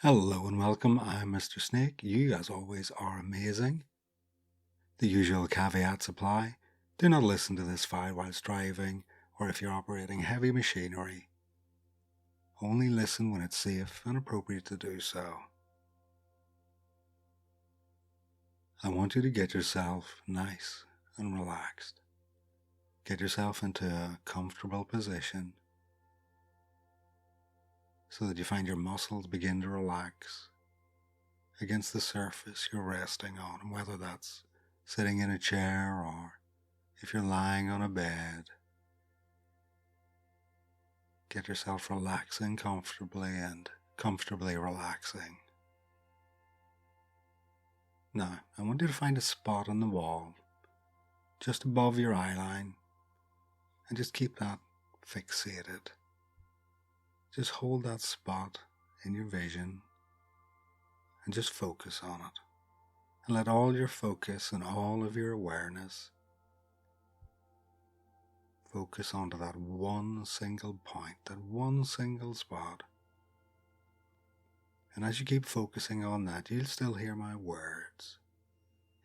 Hello and welcome, I'm MrSnake. You, as always, are amazing. The usual caveats apply. Do not listen to this file whilst driving or if you're operating heavy machinery. Only listen when it's safe and appropriate to do so. I want you to get yourself nice and relaxed. Get yourself into a comfortable position so that you find your muscles begin to relax against the surface you're resting on, whether that's sitting in a chair or if you're lying on a bed. Get yourself relaxing comfortably and comfortably relaxing. Now, I want you to find a spot on the wall just above your eye line and just keep that fixated. Just hold that spot in your vision and just focus on it. And let all your focus and all of your awareness focus onto that one single point, that one single spot. And as you keep focusing on that, you'll still hear my words.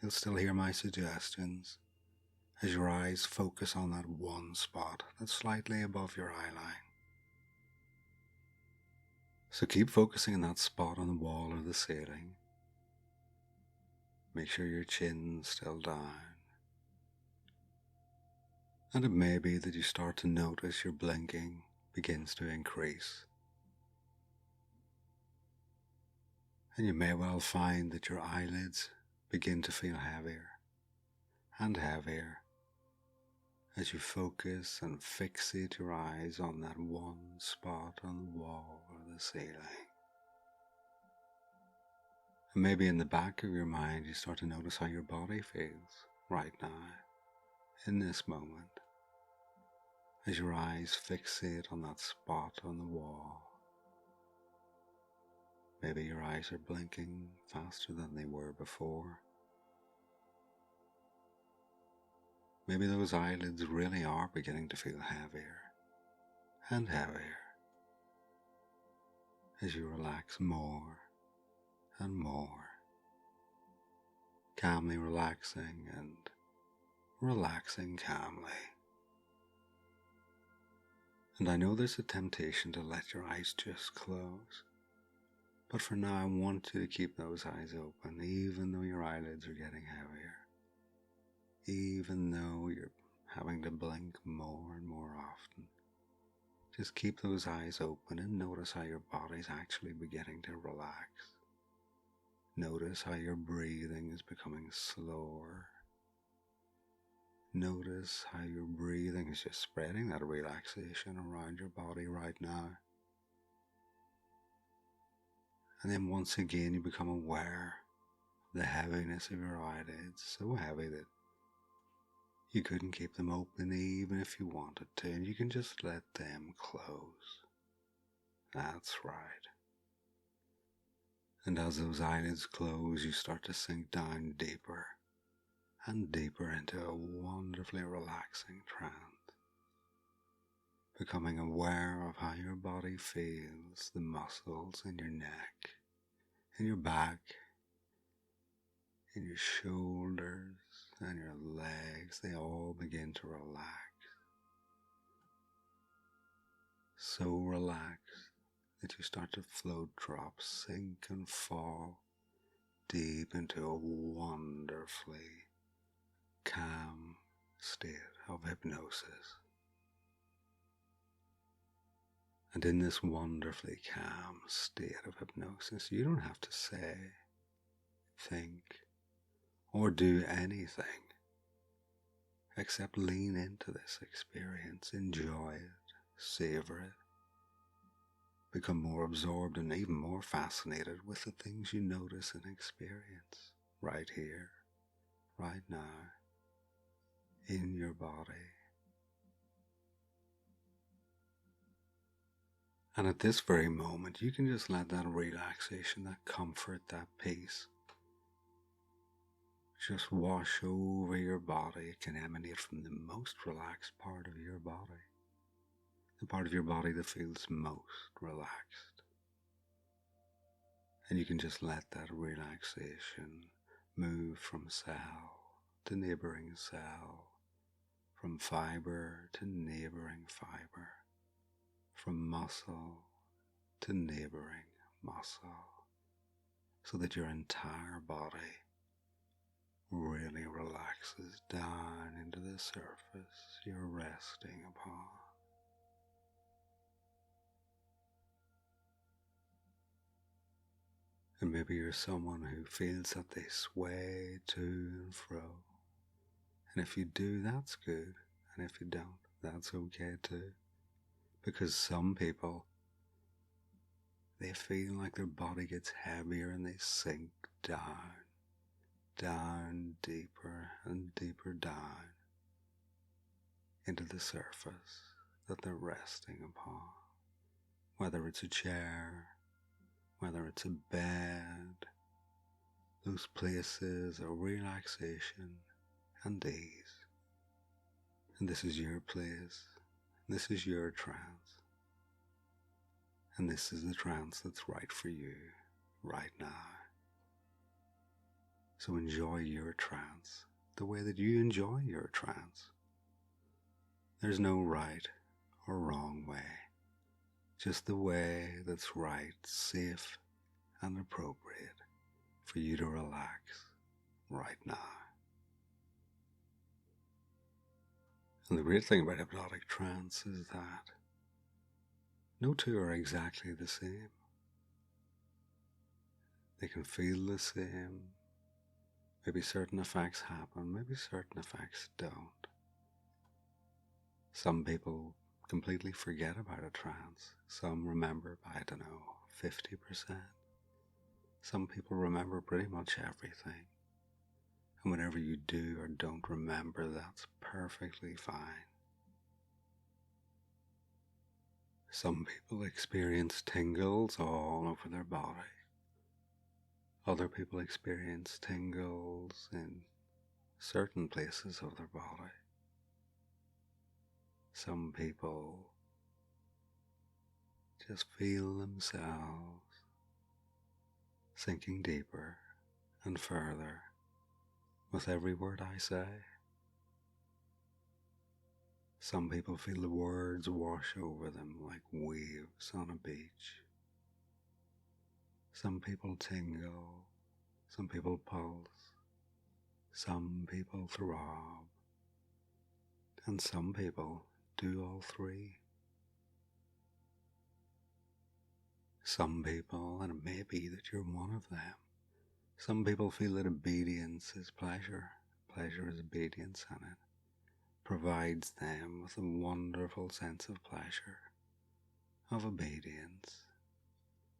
You'll still hear my suggestions as your eyes focus on that one spot that's slightly above your eye line. So keep focusing on that spot on the wall or the ceiling. Make sure your chin's still down. And it may be that you start to notice your blinking begins to increase. And you may well find that your eyelids begin to feel heavier and heavier as you focus and fixate your eyes on that one spot on the wall or the ceiling. And maybe in the back of your mind you start to notice how your body feels right now, in this moment, as your eyes fixate on that spot on the wall. Maybe your eyes are blinking faster than they were before. Maybe those eyelids really are beginning to feel heavier and heavier as you relax more and more, calmly relaxing and relaxing calmly. And I know there's a temptation to let your eyes just close. But for now, I want you to keep those eyes open, even though your eyelids are getting heavier. Even though you're having to blink more and more often. Just keep those eyes open and notice how your body's actually beginning to relax. Notice how your breathing is becoming slower. Notice how your breathing is just spreading that relaxation around your body right now. And then once again you become aware of the heaviness of your eyelids, so heavy that you couldn't keep them open even if you wanted to, and you can just let them close. That's right. And as those eyelids close, you start to sink down deeper and deeper into a wonderfully relaxing trance, becoming aware of how your body feels, the muscles in your neck, in your back, in your shoulders and your legs. They all begin to relax. So relaxed that you start to float, drop, sink and fall deep into a wonderfully calm state of hypnosis. And in this wonderfully calm state of hypnosis, you don't have to say, think, or do anything except lean into this experience, enjoy it, savor it, become more absorbed and even more fascinated with the things you notice and experience right here, right now, in your body. And at this very moment, you can just let that relaxation, that comfort, that peace just wash over your body. It can emanate from the most relaxed part of your body, the part of your body that feels most relaxed. And you can just let that relaxation move from cell to neighboring cell, from fiber to neighboring fiber, from muscle to neighboring muscle, so that your entire body really relaxes down into the surface you're resting upon. And maybe you're someone who feels that they sway to and fro. And if you do, that's good. And if you don't, that's okay too. Because some people, they feel like their body gets heavier and they sink down, down deeper and deeper down into the surface that they're resting upon. Whether it's a chair, whether it's a bed, those places of relaxation and ease. And this is your place, this is your trance, and this is the trance that's right for you right now. So enjoy your trance the way that you enjoy your trance. There's no right or wrong way, just the way that's right, safe, and appropriate for you to relax right now. And the great thing about hypnotic trance is that no two are exactly the same. They can feel the same. Maybe certain effects happen, maybe certain effects don't. Some people completely forget about a trance. Some remember by, 50%. Some people remember pretty much everything. And whatever you do or don't remember, that's perfectly fine. Some people experience tingles all over their body. Other people experience tingles in certain places of their body. Some people just feel themselves sinking deeper and further with every word I say. Some people feel the words wash over them like waves on a beach. Some people tingle, some people pulse, some people throb, and some people do all three. Some people, and it may be that you're one of them, some people feel that obedience is pleasure, pleasure is obedience, and it provides them with a wonderful sense of pleasure, of obedience.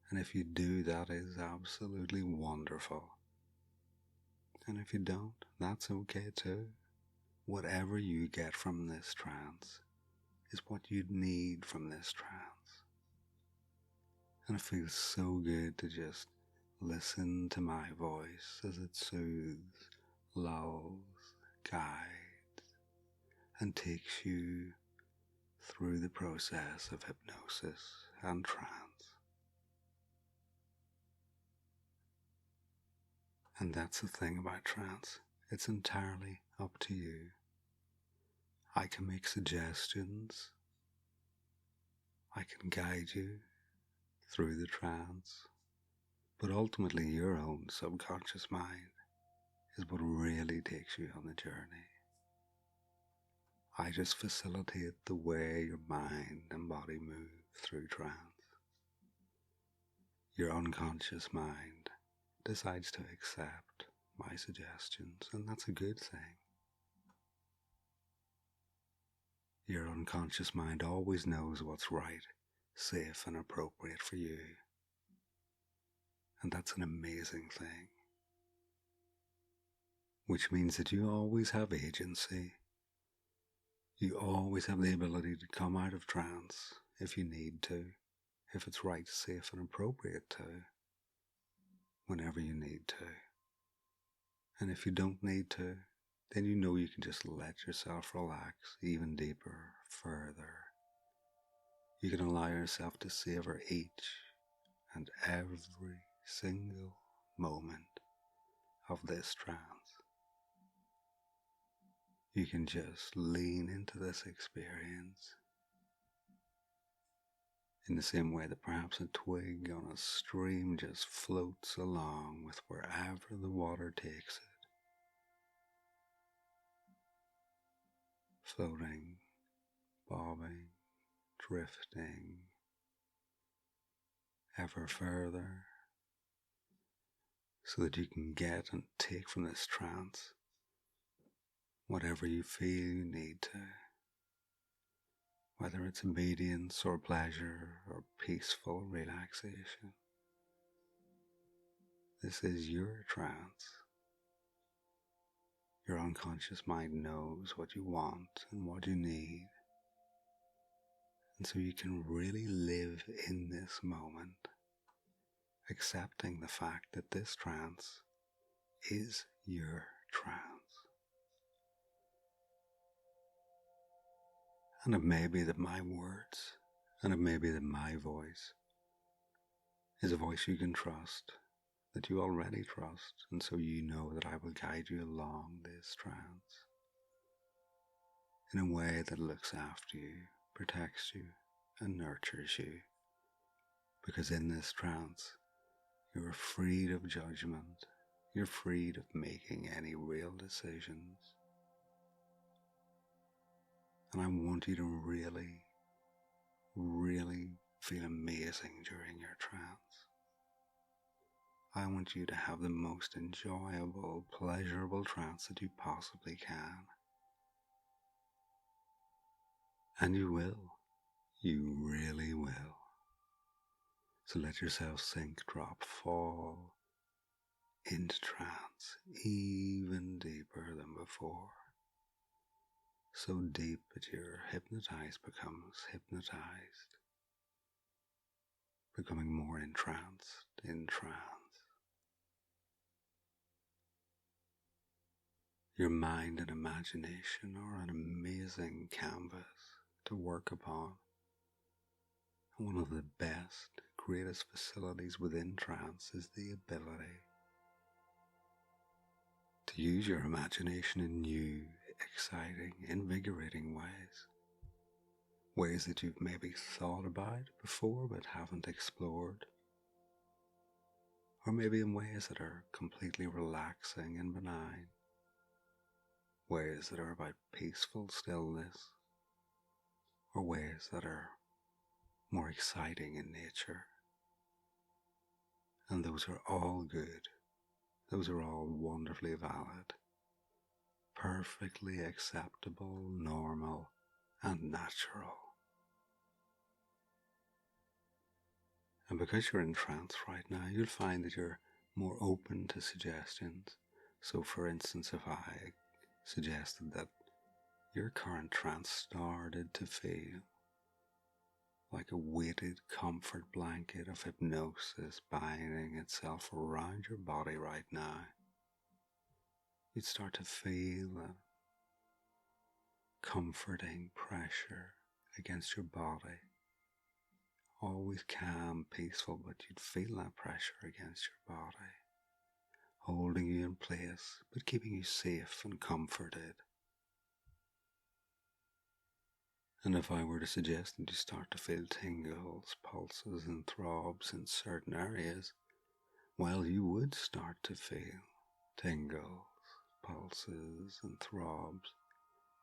And if you do, that is absolutely wonderful. And if you don't, that's okay too. Whatever you get from this trance is what you need from this trance. And it feels so good to just listen to my voice as it soothes, lulls, guides, and takes you through the process of hypnosis and trance. And that's the thing about trance. It's entirely up to you. I can make suggestions. I can guide you through the trance. But ultimately your own subconscious mind is what really takes you on the journey. I just facilitate the way your mind and body move through trance. Your unconscious mind decides to accept my suggestions, and that's a good thing. Your unconscious mind always knows what's right, safe, and appropriate for you. And that's an amazing thing. Which means that you always have agency. You always have the ability to come out of trance if you need to, if it's right, safe, and appropriate to, whenever you need to. And if you don't need to, then you know you can just let yourself relax even deeper, further. You can allow yourself to savor each and every single moment of this trance. You can just lean into this experience in the same way that perhaps a twig on a stream just floats along with wherever the water takes it, floating, bobbing, drifting ever further, so that you can get and take from this trance whatever you feel you need to, whether it's obedience or pleasure or peaceful relaxation. This is your trance. Your unconscious mind knows what you want and what you need, and so you can really live in this moment, accepting the fact that this trance is your trance. And it may be that my words, and it may be that my voice is a voice you can trust, that you already trust, and so you know that I will guide you along this trance in a way that looks after you, protects you, and nurtures you. Because in this trance, you're freed of judgment, you're freed of making any real decisions. And I want you to really, really feel amazing during your trance. I want you to have the most enjoyable, pleasurable trance that you possibly can. And you will. You really will. So let yourself sink, drop, fall into trance even deeper than before. So deep that your hypnotized becomes hypnotized, becoming more entranced in trance. Your mind and imagination are an amazing canvas to work upon. One of the best, greatest facilities within trance is the ability to use your imagination in new, exciting, invigorating ways. Ways that you've maybe thought about before but haven't explored. Or maybe in ways that are completely relaxing and benign. Ways that are about peaceful stillness. Or ways that are more exciting in nature. And those are all good. Those are all wonderfully valid. Perfectly acceptable, normal, and natural. And because you're in trance right now, you'll find that you're more open to suggestions. So for instance, if I suggested that your current trance started to feel like a weighted comfort blanket of hypnosis binding itself around your body right now, you'd start to feel that comforting pressure against your body. Always calm, peaceful, but you'd feel that pressure against your body, holding you in place, but keeping you safe and comforted. And if I were to suggest that you start to feel tingles, pulses, and throbs in certain areas, well, you would start to feel tingles, pulses, and throbs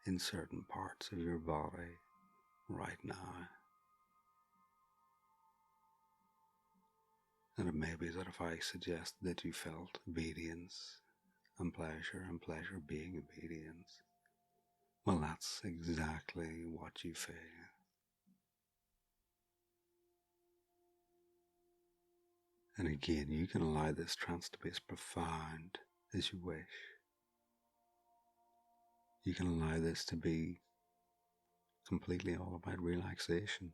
in certain parts of your body right now. And it may be that if I suggest that you felt obedience and pleasure being obedience, well, that's exactly what you feel. And again, you can allow this trance to be as profound as you wish. You can allow this to be completely all about relaxation.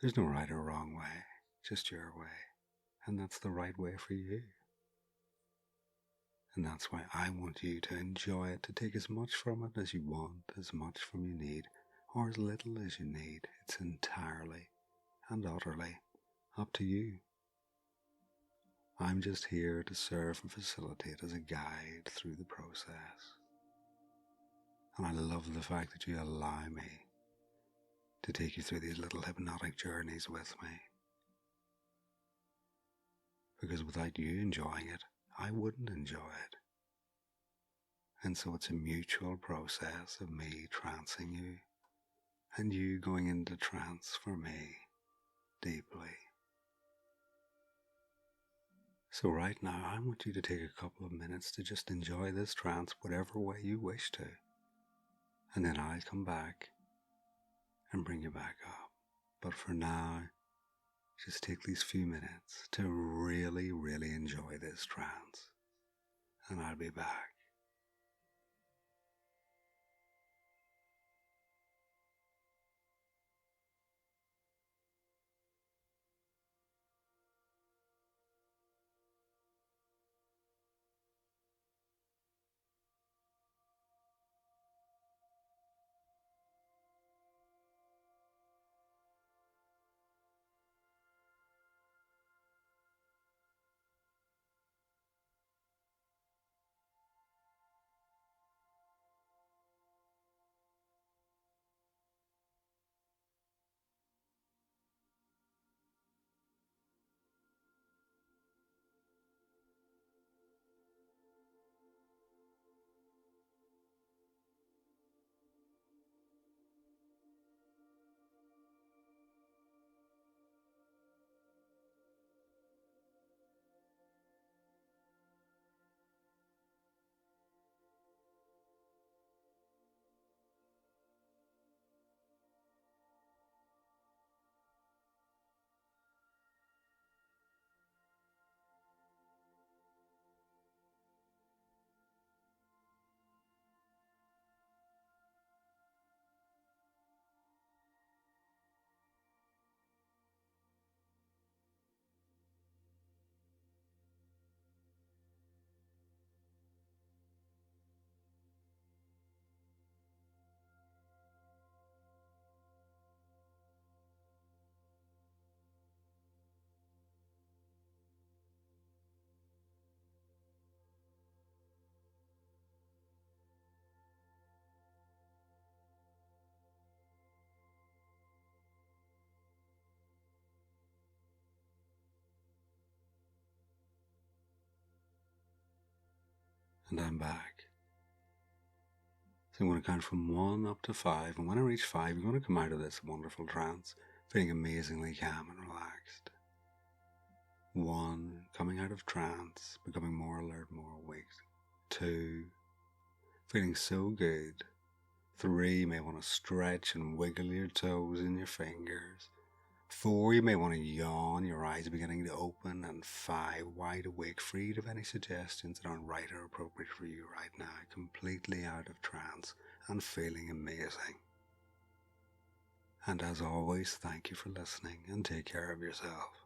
There's no right or wrong way, just your way. And that's the right way for you. And that's why I want you to enjoy it, to take as much from it as you want, as much from you need, or as little as you need. It's entirely and utterly up to you. I'm just here to serve and facilitate as a guide through the process. And I love the fact that you allow me to take you through these little hypnotic journeys with me. Because without you enjoying it, I wouldn't enjoy it. And so it's a mutual process of me trancing you and you going into trance for me deeply. So right now, I want you to take a couple of minutes to just enjoy this trance whatever way you wish to. And then I'll come back and bring you back up. But for now, just take these few minutes to really, really enjoy this trance. And I'll be back. And I'm back. So I'm going to count from 1 up to 5, and when I reach 5, you're going to come out of this wonderful trance feeling amazingly calm and relaxed. 1, coming out of trance, becoming more alert, more awake. 2, feeling so good. 3, you may want to stretch and wiggle your toes and your fingers. 4, you may want to yawn, your eyes are beginning to open. And 5, wide awake, freed of any suggestions that aren't right or appropriate for you right now, completely out of trance and feeling amazing. And as always, thank you for listening and take care of yourself.